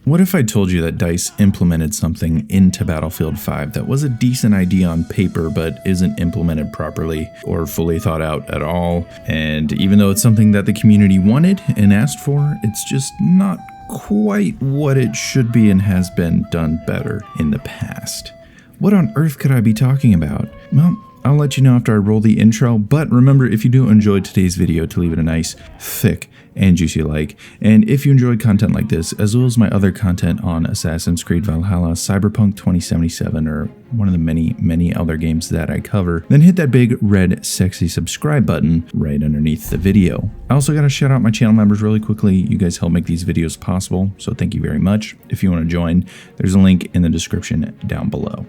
What if I told you that DICE implemented something into Battlefield 5 that was a decent idea on paper but isn't implemented properly or fully thought out at all, and even though it's something that the community wanted and asked for, it's just not quite what it should be and has been done better in the past? What on earth could I be talking about? Well, I'll let you know after I roll the intro, but remember, if you do enjoy today's video, to leave it a nice, thick, and juicy like. And if you enjoy content like this, as well as my other content on Assassin's Creed Valhalla, Cyberpunk 2077, or one of the many other games that I cover, then hit that big red sexy subscribe button right underneath the video. I also gotta shout out my channel members really quickly. You guys help make these videos possible, so thank you very much. If you want to join, there's a link in the description down below.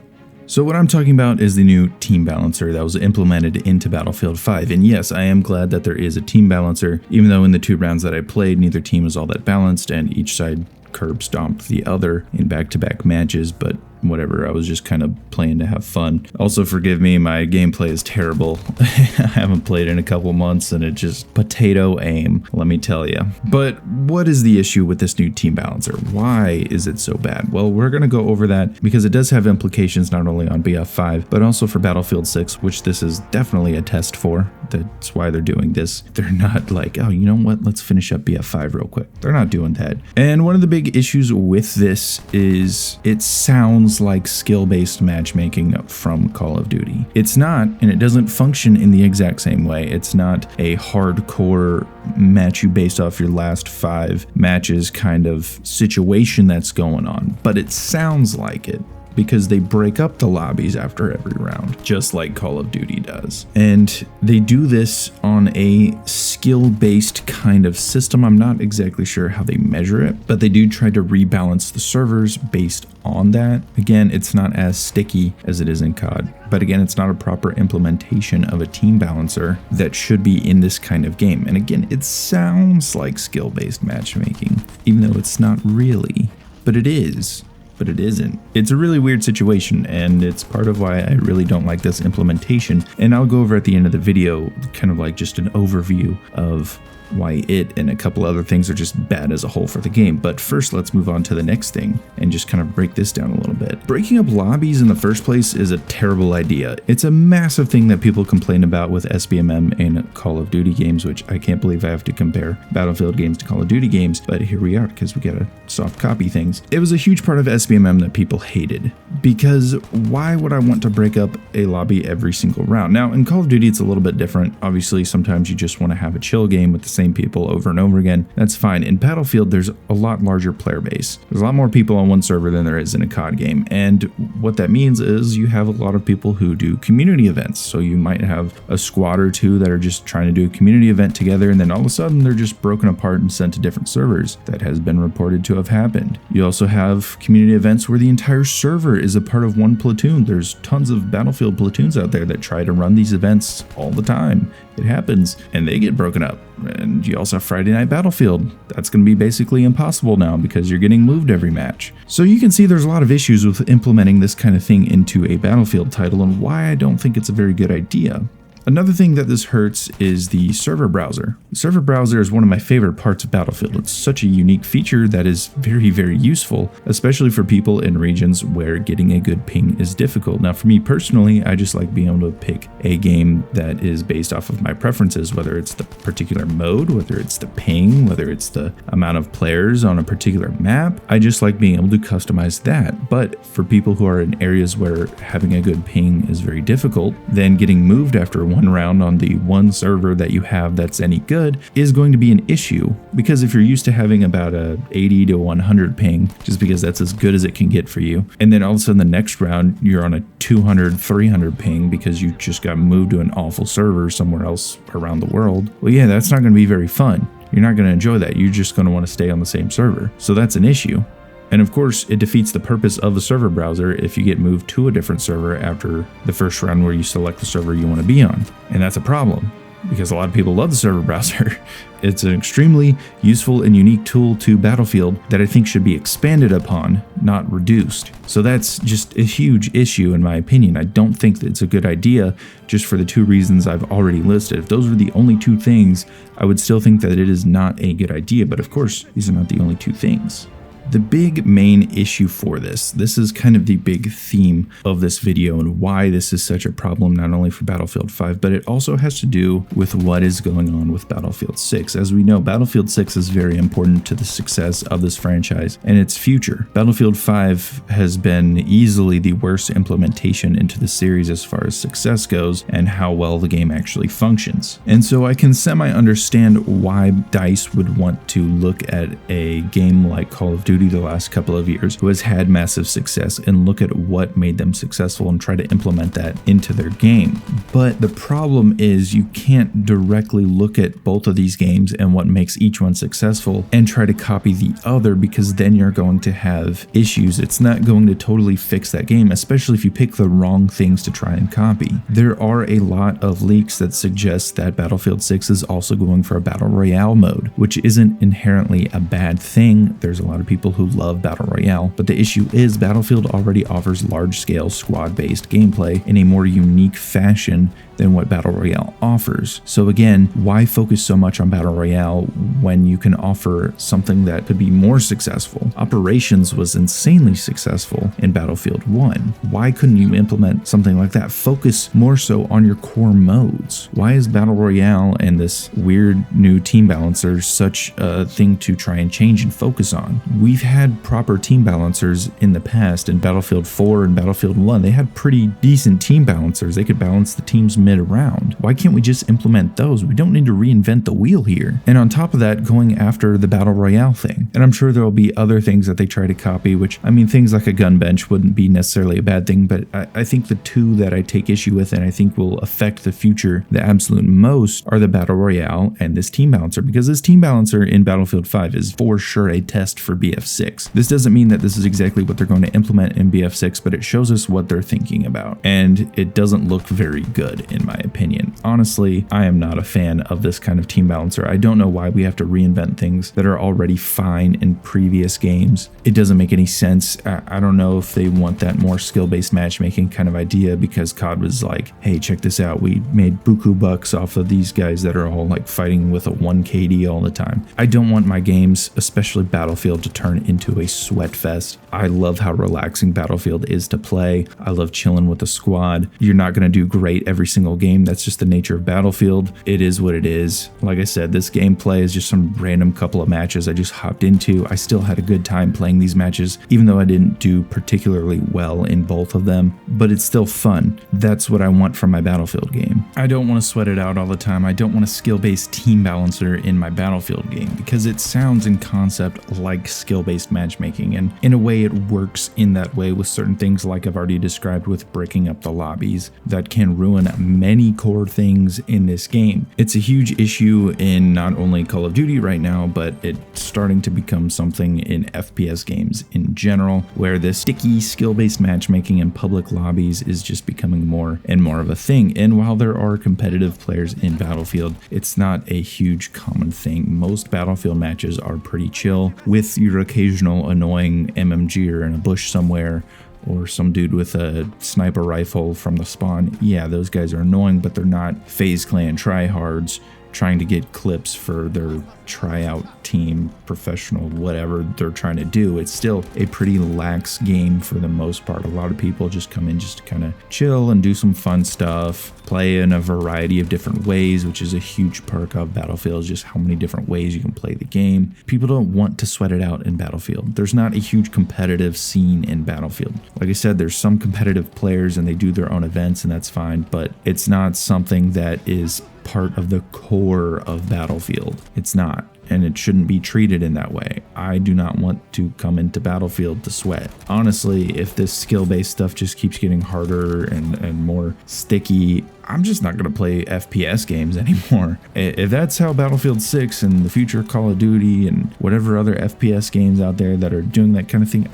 So what I'm talking about is the new team balancer that was implemented into Battlefield 5. And yes, I am glad that there is a team balancer, even though in the 2 rounds that I played, neither team was all that balanced and each side curb stomped the other in back-to-back matches, but whatever, I was just kind of playing to have fun. Also, forgive me, my gameplay is terrible. I haven't played in a couple months and it just potato aim, let me tell you. But what is the issue with this new team balancer? Why is it so bad? Well, we're going to go over that because it does have implications not only on BF5, but also for Battlefield 6, which this is definitely a test for. That's why they're doing this. They're not like, oh, you know what, let's finish up BF5 real quick. They're not doing that. And one of the big issues with this is it sounds like skill-based matchmaking from Call of Duty. It's not, and it doesn't function in the exact same way. It's not a hardcore match you based off your last 5 matches kind of situation that's going on, but it sounds like it, because they break up the lobbies after every round, just like Call of Duty does. And they do this on a skill-based kind of system. I'm not exactly sure how they measure it, but they do try to rebalance the servers based on that. Again, it's not as sticky as it is in COD, but again, it's not a proper implementation of a team balancer that should be in this kind of game. And again, it sounds like skill-based matchmaking, even though it's not really, but it is. But it isn't. It's a really weird situation, and it's part of why I really don't like this implementation. And I'll go over at the end of the video kind of like just an overview of why it and a couple other things are just bad as a whole for the game. But first, let's move on to the next thing and just kind of break this down a little bit. Breaking up lobbies in the first place is a terrible idea. It's a massive thing that people complain about with SBMM and Call of Duty games, which I can't believe I have to compare Battlefield games to Call of Duty games, but here we are because we gotta soft copy things. It was a huge part of SBMM that people hated, because why would I want to break up a lobby every single round? Now, in Call of Duty, it's a little bit different. Obviously, sometimes you just want to have a chill game with the same people over and over again. That's fine. In Battlefield, there's a lot larger player base. There's a lot more people on one server than there is in a COD game. And what that means is you have a lot of people who do community events. So you might have a squad or 2 that are just trying to do a community event together, and then all of a sudden they're just broken apart and sent to different servers. That has been reported to have happened. You also have community events where the entire server is a part of one platoon. There's tons of Battlefield platoons out there that try to run these events all the time. It happens, and they get broken up. And you also have Friday Night Battlefield. That's going to be basically impossible now because you're getting moved every match. So you can see there's a lot of issues with implementing this kind of thing into a Battlefield title, and why I don't think it's a very good idea. Another thing that this hurts is the server browser. The server browser is one of my favorite parts of Battlefield. It's such a unique feature that is very, very useful, especially for people in regions where getting a good ping is difficult. Now, for me personally, I just like being able to pick a game that is based off of my preferences, whether it's the particular mode, whether it's the ping, whether it's the amount of players on a particular map. I just like being able to customize that. But for people who are in areas where having a good ping is very difficult, then getting moved after one round on the one server that you have that's any good is going to be an issue, because if you're used to having about a 80 to 100 ping, just because that's as good as it can get for you, and then all of a sudden the next round you're on a 200, 300 ping because you just got moved to an awful server somewhere else around the world, well, yeah, that's not going to be very fun. You're not going to enjoy that. You're just going to want to stay on the same server. So that's an issue. And of course, it defeats the purpose of the server browser if you get moved to a different server after the first round where you select the server you want to be on. And that's a problem, because a lot of people love the server browser. It's an extremely useful and unique tool to Battlefield that I think should be expanded upon, not reduced. So that's just a huge issue in my opinion. I don't think that it's a good idea, just for the 2 reasons I've already listed. If those were the only 2 things, I would still think that it is not a good idea. But of course, these are not the only 2 things. The big main issue for this is kind of the big theme of this video and why this is such a problem not only for Battlefield 5, but it also has to do with what is going on with Battlefield 6. As we know, Battlefield 6 is very important to the success of this franchise and its future. Battlefield 5 has been easily the worst implementation into the series as far as success goes and how well the game actually functions. And so I can semi-understand why DICE would want to look at a game like Call of Duty the last couple of years, who has had massive success, and look at what made them successful and try to implement that into their game. But the problem is you can't directly look at both of these games and what makes each one successful and try to copy the other, because then you're going to have issues. It's not going to totally fix that game, especially if you pick the wrong things to try and copy. There are a lot of leaks that suggest that Battlefield 6 is also going for a Battle Royale mode, which isn't inherently a bad thing. There's a lot of people who love Battle Royale, but the issue is Battlefield already offers large-scale squad-based gameplay in a more unique fashion than what Battle Royale offers. So again, why focus so much on Battle Royale when you can offer something that could be more successful? Operations was insanely successful in Battlefield 1. Why couldn't you implement something like that? Focus more so on your core modes. Why is Battle Royale and this weird new team balancer such a thing to try and change and focus on? We've had proper team balancers in the past. In Battlefield 4 and Battlefield 1, they had pretty decent team balancers. They could balance the teams mid-round. Why can't we just implement those? We don't need to reinvent the wheel here. And on top of that, going after the Battle Royale thing. And I'm sure there will be other things that they try to copy, which, I mean, things like a gun bench wouldn't be necessarily a bad thing, but I think the two that I take issue with and I think will affect the future the absolute most are the Battle Royale and this team balancer, because this team balancer in Battlefield 5 is for sure a test for BF6. This doesn't mean that this is exactly what they're going to implement in BF6, but it shows us what they're thinking about, and it doesn't look very good in my opinion. Honestly, I am not a fan of this kind of team balancer. I don't know why we have to reinvent things that are already fine in previous games. It doesn't make any sense. I don't know if they want that more skill-based matchmaking kind of idea, because COD was like, hey, check this out. We made buku bucks off of these guys that are all like fighting with a 1 KD all the time. I don't want my games, especially Battlefield, to turn into a sweat fest. I love how relaxing Battlefield is to play. I love chilling with the squad. You're not going to do great every single game. That's just the nature of Battlefield. It is what it is. Like I said, this gameplay is just some random couple of matches I just hopped into. I still had a good time playing these matches, even though I didn't do particularly well in both of them, but it's still fun. That's what I want from my Battlefield game. I don't want to sweat it out all the time. I don't want a skill-based team balancer in my Battlefield game, because it sounds in concept like skill-based matchmaking, and in a way it works in that way with certain things like I've already described with breaking up the lobbies that can ruin many core things in this game. It's a huge issue in not only Call of Duty right now, but it's starting to become something in FPS games in general, where this sticky skill-based matchmaking in public lobbies is just becoming more and more of a thing. And while there are competitive players in Battlefield, it's not a huge common thing. Most Battlefield matches are pretty chill, with your occasional annoying MMGer in a bush somewhere, or some dude with a sniper rifle from the spawn. Yeah, those guys are annoying, but they're not FaZe Clan tryhards trying to get clips for their tryout team, professional, whatever they're trying to do. It's still a pretty lax game for the most part. A lot of people just come in just to kind of chill and do some fun stuff, play in a variety of different ways, which is a huge perk of Battlefield, just how many different ways you can play the game. People don't want to sweat it out in Battlefield. There's not a huge competitive scene in Battlefield. Like I said, there's some competitive players and they do their own events, and that's fine, but it's not something that is part of the core of Battlefield. It's not, and it shouldn't be treated in that way. I do not want to come into Battlefield to sweat. Honestly, if this skill-based stuff just keeps getting harder and more sticky, I'm just not going to play FPS games anymore. If that's how Battlefield 6 and the future Call of Duty and whatever other FPS games out there that are doing that kind of thing,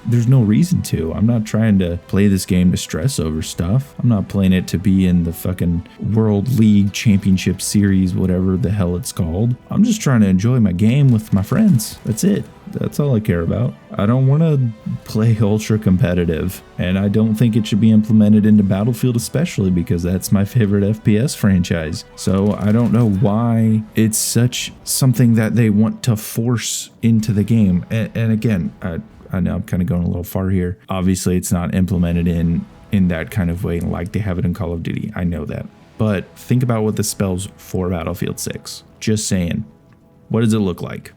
there's no reason to. I'm not trying to play this game to stress over stuff. I'm not playing it to be in the fucking World League Championship Series, whatever the hell it's called. I'm just trying to enjoy my game with my friends. That's it. That's all I care about. I don't want to play ultra competitive. And I don't think it should be implemented into Battlefield, especially because that's my favorite FPS franchise. So I don't know why it's such something that they want to force into the game. And again, I know I'm kind of going a little far here. Obviously, it's not implemented in that kind of way like they have it in Call of Duty. I know that. But think about what this spells for Battlefield 6. Just saying. What does it look like?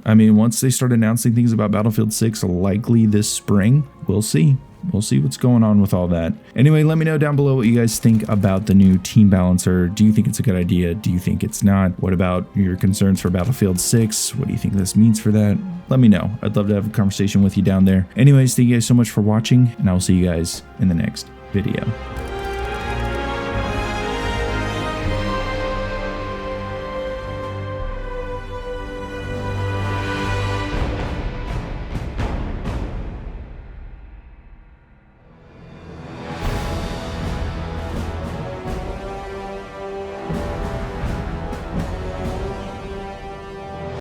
I mean, once they start announcing things about Battlefield 6, likely this spring, we'll see. We'll see what's going on with all that. Anyway, let me know down below what you guys think about the new team balancer. Do you think it's a good idea? Do you think it's not? What about your concerns for Battlefield 6? What do you think this means for that? Let me know. I'd love to have a conversation with you down there. Anyways, thank you guys so much for watching, and I will see you guys in the next video.